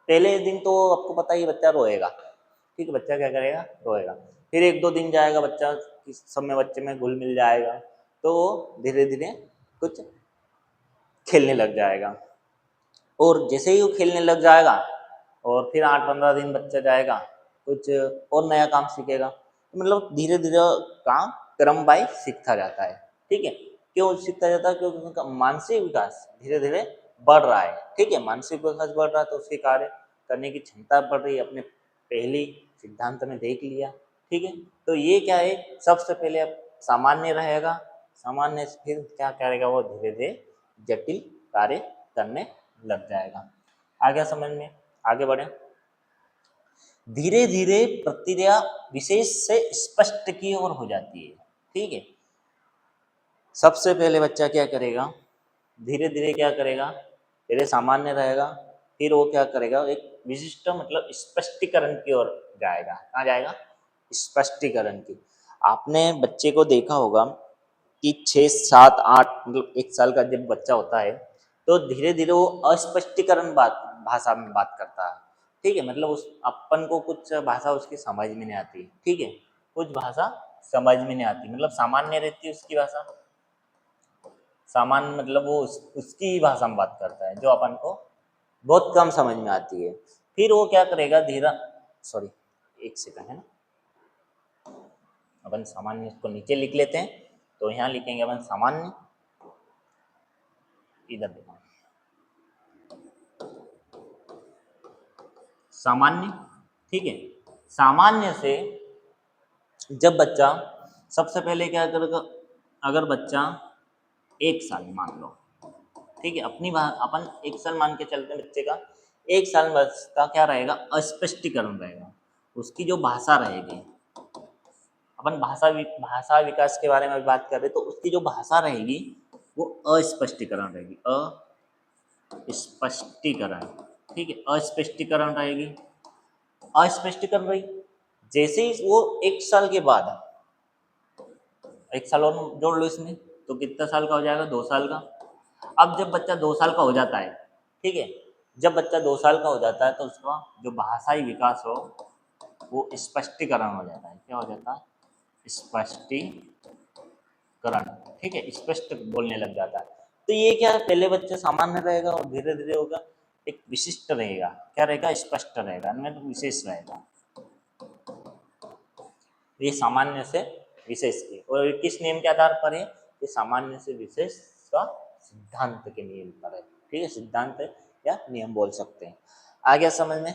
पहले दिन तो आपको पता ही बच्चा रोएगा। ठीक है, बच्चा क्या करेगा? रोएगा। फिर एक दो दिन जाएगा, बच्चा किस समय बच्चे में घुल मिल जाएगा तो वो धीरे धीरे कुछ खेलने लग जाएगा। और जैसे ही वो खेलने लग जाएगा और फिर 8-15 दिन बच्चा जाएगा, कुछ और नया काम सीखेगा, तो मतलब धीरे धीरे काम क्रम बाई सीखता जाता है। ठीक है, क्यों सीखता जाता है? क्योंकि उनका मानसिक विकास धीरे धीरे बढ़ रहा है। ठीक है, मानसिक विकास बढ़ रहा है तो उसके कार्य करने की क्षमता बढ़ रही है, अपने पहली सिद्धांत में देख लिया। ठीक है, तो ये क्या है, सबसे पहले अब सामान्य रहेगा, सामान्य से फिर क्या करेगा, वो धीरे धीरे जटिल कार्य करने लग जाएगा। आ गया समझ में? आगे बढ़े। धीरे धीरे प्रक्रिया विशेष से स्पष्ट की ओर हो जाती है। ठीक है, सबसे पहले बच्चा क्या करेगा, धीरे धीरे क्या करेगा, पहले सामान्य रहेगा, फिर वो क्या करेगा, एक विशिष्ट मतलब स्पष्टीकरण की ओर जाएगा। कहाँ जाएगा? स्पष्टीकरण की। आपने बच्चे को देखा होगा कि 6, 7, 8 मतलब 1 साल का जब बच्चा होता है तो धीरे धीरे वो अस्पष्टीकरण बात भाषा में बात करता है। ठीक है, मतलब उस अपन को कुछ भाषा उसकी समझ में नहीं आती। ठीक है, कुछ भाषा समझ में नहीं आती, मतलब सामान्य रहती है उसकी भाषा, सामान्य मतलब वो उसकी ही भाषा में बात करता है जो अपन को बहुत कम समझ में आती है। फिर वो क्या करेगा, धीरे, सॉरी, एक सेकंड है ना, अपन सामान्य इसको नीचे लिख लेते हैं, तो यहाँ लिखेंगे अपन सामान्य, इधर देखो सामान्य। ठीक है, सामान्य से जब बच्चा सबसे पहले क्या करेगा, अगर बच्चा 1 साल मान लो, ठीक है, अपनी बात अपन 1 साल मान के चलते हैं बच्चे का, 1 साल में का क्या रहेगा, अस्पष्टीकरण रहेगा, उसकी जो भाषा रहेगी, अपन भाषा विकास के बारे में बात कर रहे, तो उसकी जो भाषा रहेगी वो अस्पष्टीकरण रहेगी, अस्पष्टीकरण। ठीक है, अस्पष्टीकरण रहेगी, अस्पष्टीकरण रही। जैसे ही वो 1 साल के बाद, 1 साल और जोड़ लो इसमें, तो कितना साल का हो जाएगा, 2 साल का। अब जब बच्चा 2 साल का हो जाता है, ठीक है, जब बच्चा 2 साल का हो जाता है तो उसका जो भाषाई विकास हो वो स्पष्टीकरण हो जाता है। क्या हो जाता है? स्पष्टीकरण। ठीक है, स्पष्ट बोलने लग जाता है। तो ये क्या है, पहले बच्चा सामान्य रहेगा और धीरे धीरे होगा एक विशिष्ट रहेगा। क्या रहेगा? स्पष्ट रहेगा, अन्य तो विशेष रहेगा। ये सामान्य से विशेष की, और किस नियम के आधार पर है? ये सामान्य से विशेष का सिद्धांत के नियम पर है। ठीक है, सिद्धांत या नियम बोल सकते हैं। आ गया समझ में?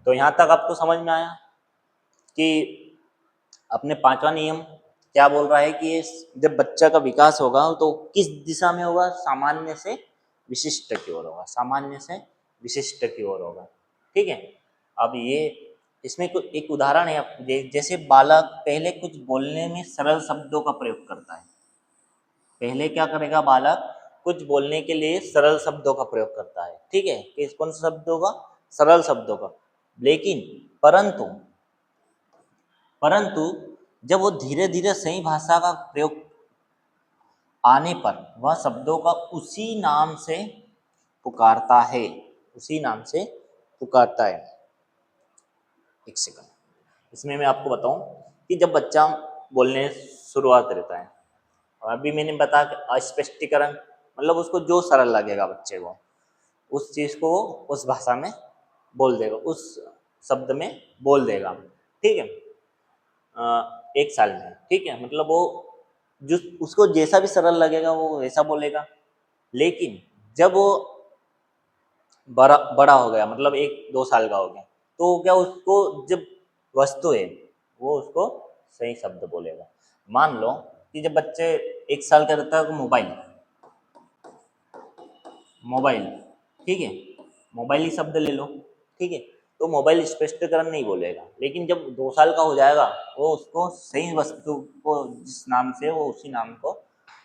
तो यहां तक आपको समझ में आया कि अपने पांचवा नियम क्या बोल रहा है कि ये जब बच्चा का विकास होगा तो किस दिशा में होगा? सामान्य से विशिष्ट की ओर होगा, सामान्य से विशिष्ट की ओर होगा। ठीक है, अब ये इसमें कुछ एक उदाहरण है, जैसे बालक पहले कुछ बोलने में सरल शब्दों का प्रयोग करता है। पहले क्या करेगा बालक? कुछ बोलने के लिए सरल शब्दों का प्रयोग करता है। ठीक है, किस कौन से शब्दों का? सरल शब्दों का। लेकिन परंतु परंतु जब वो धीरे धीरे सही भाषा का प्रयोग आने पर वह शब्दों का उसी नाम से पुकारता है, उसी नाम से पुकारता है। एक सेकंड, इसमें मैं आपको बताऊं कि जब बच्चा बोलने शुरुआत रहता है, और अभी मैंने बताया कि अस्पष्टीकरण मतलब उसको जो सरल लगेगा बच्चे को उस चीज को उस भाषा में बोल देगा, उस शब्द में बोल देगा। ठीक है, 1 साल में। ठीक है, मतलब वो जो उसको जैसा भी सरल लगेगा वो वैसा बोलेगा। लेकिन जब वो बड़ा बड़ा हो गया, मतलब 1-2 साल का हो गया, तो क्या उसको जब वस्तु है वो उसको सही शब्द बोलेगा। मान लो कि जब बच्चे 1 साल का रहता है तो मोबाइल, मोबाइल, ठीक है, मोबाइल ही शब्द ले लो। ठीक है, तो मोबाइल स्पष्टीकरण नहीं बोलेगा, लेकिन जब 2 साल का हो जाएगा वो उसको सही वस्तु को जिस नाम से वो उसी नाम को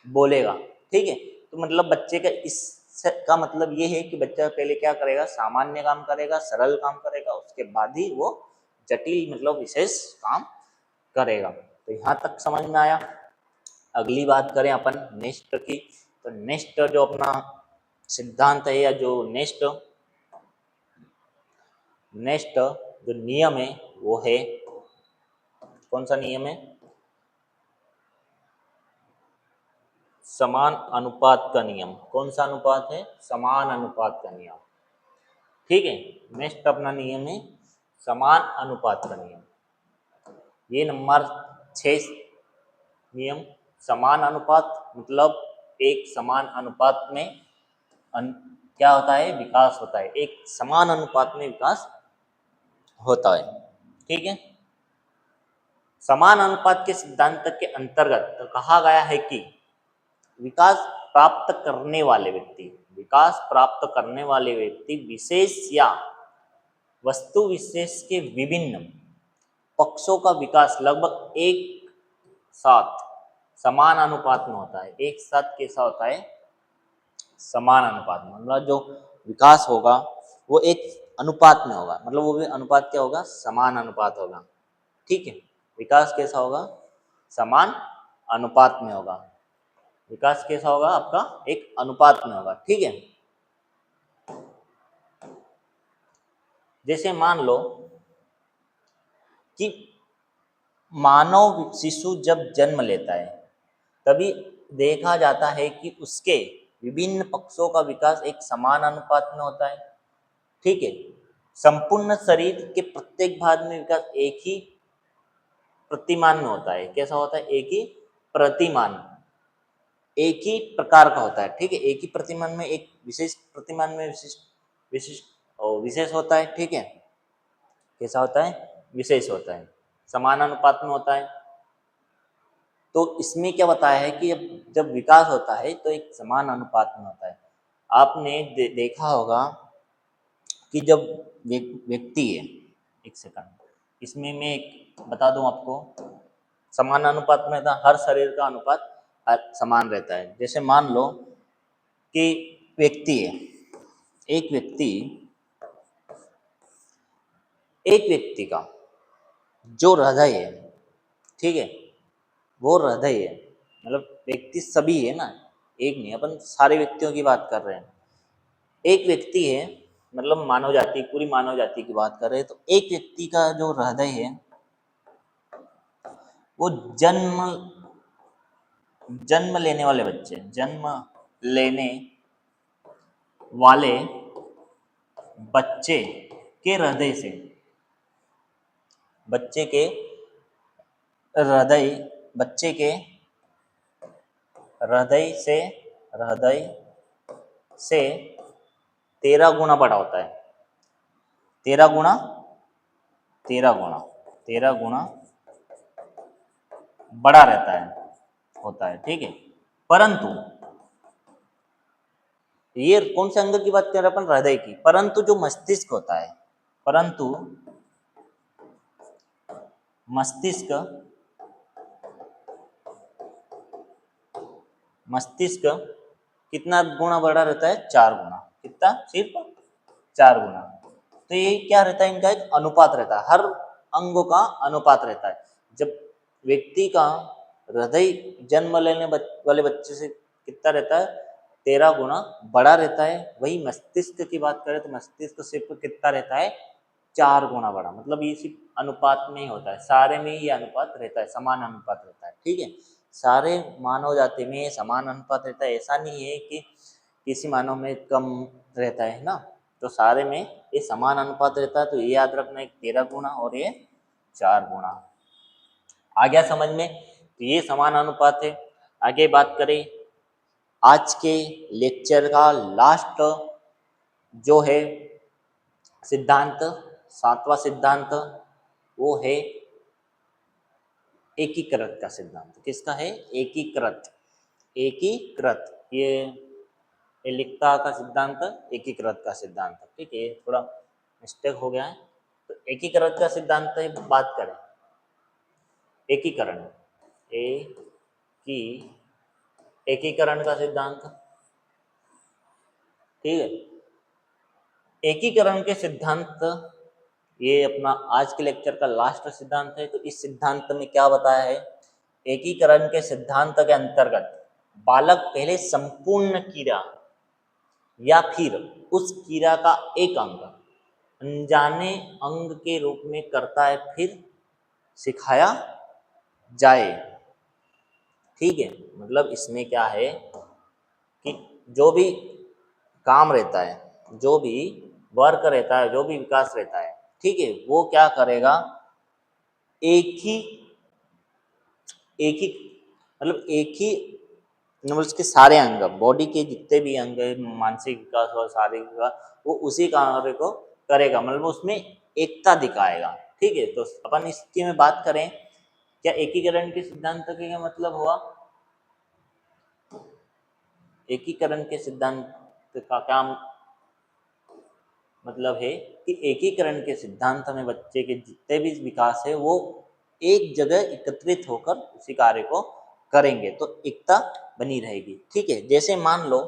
बोलेगा। ठीक है, तो मतलब बच्चे का इस का मतलब ये है कि बच्चा पहले क्या करेगा? सामान्य काम करेगा, सरल काम करेगा, उसके बाद ही वो जटिल मतलब विशेष काम करेगा। तो यहाँ तक समझ में आया। अगली बात करें अपन नेक्स्ट की, तो नेक्स्ट जो अपना सिद्धांत है या जो नेक्स्ट नेक्स्ट जो नियम है वो है, कौन सा नियम है? समान अनुपात का नियम। कौन सा अनुपात है? समान अनुपात का नियम। ठीक है, नेक्स्ट अपना नियम है समान अनुपात का नियम। ये नंबर 6 नियम। समान अनुपात मतलब एक समान अनुपात में क्या होता है? विकास होता है। एक समान अनुपात में विकास होता है। ठीक है, समान अनुपात के सिद्धांत के अंतर्गत तो कहा गया है कि विकास प्राप्त करने वाले व्यक्ति विशेष या वस्तु विशेष के विभिन्न पक्षों का विकास लगभग एक साथ समान अनुपात में होता है। एक साथ कैसा होता है? समान अनुपात में। मतलब जो विकास होगा वो एक अनुपात में होगा, मतलब वो भी अनुपात क्या होगा? समान अनुपात होगा। ठीक है, विकास कैसा होगा? समान अनुपात में होगा। विकास कैसा होगा? आपका एक अनुपात में होगा। ठीक है, जैसे मान लो कि मानव शिशु जब जन्म लेता है तभी देखा जाता है कि उसके विभिन्न पक्षों का विकास एक समान अनुपात में होता है। ठीक है, संपूर्ण शरीर के प्रत्येक भाग में विकास एक ही प्रतिमान में होता है। कैसा होता है? एक ही प्रतिमान, एक ही प्रकार का होता है। ठीक है, एक ही प्रतिमान में एक विशेष प्रतिमान में विशेष होता है। ठीक है, कैसा होता है? विशेष होता है, समान अनुपात में होता है। तो इसमें क्या बताया है कि जब विकास होता है तो एक समान अनुपात में होता है। आपने देखा होगा कि जब व्यक्ति है, एक सेकंड, इसमें मैं एक बता दूं आपको, समान अनुपात में था, हर शरीर का अनुपात समान रहता है। जैसे मान लो कि व्यक्ति है, एक व्यक्ति का जो हृदय है, ठीक है, वो हृदय है, मतलब व्यक्ति सभी है ना, एक नहीं, अपन सारे व्यक्तियों की बात कर रहे हैं। एक व्यक्ति है, मतलब मानव जाति, पूरी मानव जाति की बात कर रहे हैं। तो एक व्यक्ति का जो हृदय है वो जन्म लेने वाले बच्चे के हृदय से, बच्चे के हृदय से 13 गुना बड़ा होता है। 13 गुना बड़ा होता है। ठीक है, परंतु ये कौन से अंग की बात कर रहे हैं अपन? हृदय की। परंतु जो मस्तिष्क होता है, मस्तिष्क कितना गुना बड़ा रहता है? 4 गुना। कितना? सिर्फ 4 गुना। तो ये क्या रहता है? इनका एक अनुपात रहता है, हर अंगों का अनुपात रहता है। जब व्यक्ति का हृदय जन्म लेने वाले बच्चे से कितना रहता है? 13 गुना बड़ा रहता है। वही मस्तिष्क की बात करें तो मस्तिष्क सिर्फ कितना रहता है? 4 गुना बड़ा। मतलब ये सिर्फ अनुपात में ही होता है, सारे में ही अनुपात रहता है, समान अनुपात रहता है। ठीक है, सारे मानव जाति में समान अनुपात रहता है। ऐसा नहीं है कि किसी मानव में कम रहता है ना, तो सारे में ये समान अनुपात रहता है। तो ये याद रखना, एक 13 गुना और ये 4 गुना। आ गया समझ में? तो ये समान अनुपात है। आगे बात करें, आज के लेक्चर का लास्ट जो है सिद्धांत, 7वां सिद्धांत, वो है एकीकृत का सिद्धांत। किसका है? एकीकृत। ये लिखता का सिद्धांत, एकीकृत का सिद्धांत। ठीक है, थोड़ा मिस्टेक हो गया है। तो एकीकृत का सिद्धांत की बात करें, एकीकरण का सिद्धांत। ठीक है, एकीकरण के सिद्धांत ये अपना आज के लेक्चर का लास्ट सिद्धांत है। तो इस सिद्धांत में क्या बताया है? एकीकरण के सिद्धांत के अंतर्गत बालक पहले संपूर्ण क्रिया या फिर उस क्रिया का एक अंग अनजाने अंग के रूप में करता है, फिर सिखाया जाए। ठीक है, मतलब इसमें क्या है कि जो भी काम रहता है, जो भी वर्क रहता है, जो भी विकास रहता है, ठीक है, वो क्या करेगा, एक ही एक ही मतलब एक ही मतलब उसके सारे अंग, बॉडी के जितने भी अंग है, मानसिक विकास और शारीरिक विकास, वो उसी कार्य को करेगा, मतलब उसमें एकता दिखाएगा। ठीक है, तो अपन इसकी में बात करें, क्या एकीकरण के सिद्धांत का क्या मतलब हुआ? एकीकरण के सिद्धांत का क्या मतलब है कि एकीकरण के सिद्धांत में बच्चे के जितने भी विकास है वो एक जगह एकत्रित होकर उसी कार्य को करेंगे, तो एकता बनी रहेगी। ठीक है, जैसे मान लो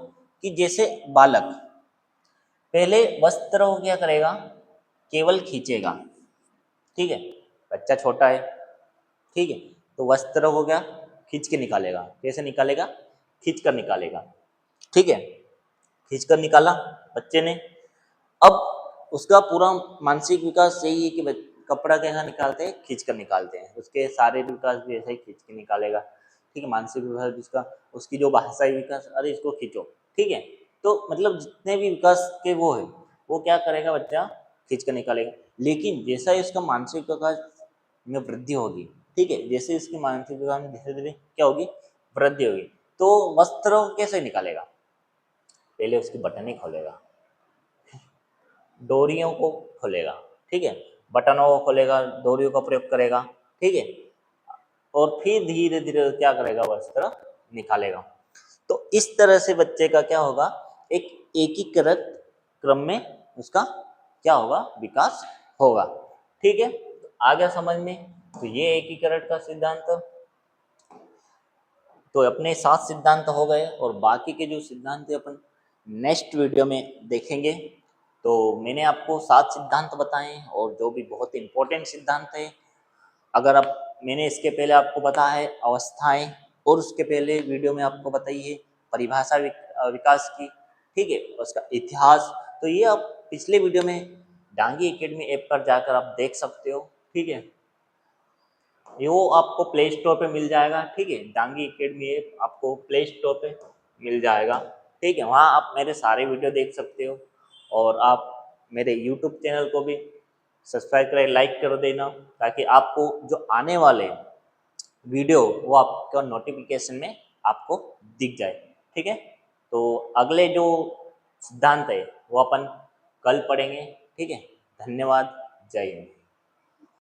कि जैसे बालक पहले वस्त्र को क्या करेगा, केवल खींचेगा। ठीक है, बच्चा छोटा है, ठीक है, तो वस्त्र हो गया, खींच के निकालेगा। कैसे निकालेगा? खींच कर निकालेगा। ठीक है, खींच कर निकाला बच्चे ने। अब उसका पूरा मानसिक विकास यही है कि कपड़ा कैसा निकालते हैं, खींच कर निकालते हैं, उसके शारीरिक विकास भी ऐसा ही खींच के निकालेगा। ठीक है, मानसिक विकास जिसका, उसकी जो भाषाई विकास, अरे इसको खींचो। ठीक है, तो मतलब जितने भी विकास के वो है, वो क्या करेगा बच्चा, खींच कर निकालेगा। लेकिन जैसा ही उसका मानसिक विकास में वृद्धि होगी, ठीक है, जैसे इसकी मानसिक विकास में धीरे धीरे क्या होगी, वृद्धि होगी, तो वस्त्र को कैसे निकालेगा? पहले उसकी बटन खोलेगा, डोरियों को खोलेगा। ठीक है, बटनों को खोलेगा, डोरियों का प्रयोग करेगा। ठीक है, और फिर धीरे धीरे क्या करेगा, वस्त्र निकालेगा। तो इस तरह से बच्चे का क्या होगा, एक एकीकृत क्रम में उसका क्या होगा, विकास होगा। ठीक है, तो आ गया समझ में? तो ये एकीकरण का सिद्धांत। तो अपने 7 सिद्धांत हो गए, और बाकी के जो सिद्धांत है अपन नेक्स्ट वीडियो में देखेंगे। तो मैंने आपको 7 सिद्धांत बताए, और जो भी बहुत इंपॉर्टेंट सिद्धांत है। अगर आप, मैंने इसके पहले आपको बताया है अवस्थाएं, और उसके पहले वीडियो में आपको बताई है परिभाषा विकास की। ठीक है, उसका इतिहास। तो ये आप पिछले वीडियो में डांगी एकेडमी ऐप पर जाकर आप देख सकते हो। ठीक है, ये वो आपको प्ले स्टोर पे मिल जाएगा। ठीक है, डांगी एकेडमी ऐप आपको प्ले स्टोर पे मिल जाएगा। ठीक है, वहाँ आप मेरे सारे वीडियो देख सकते हो, और आप मेरे यूट्यूब चैनल को भी सब्सक्राइब करें, लाइक कर देना, ताकि आपको जो आने वाले वीडियो वो आपका नोटिफिकेशन में आपको दिख जाए। ठीक है, तो अगले जो सिद्धांत है वो अपन कल पढ़ेंगे। ठीक है, धन्यवाद, जय हिंद।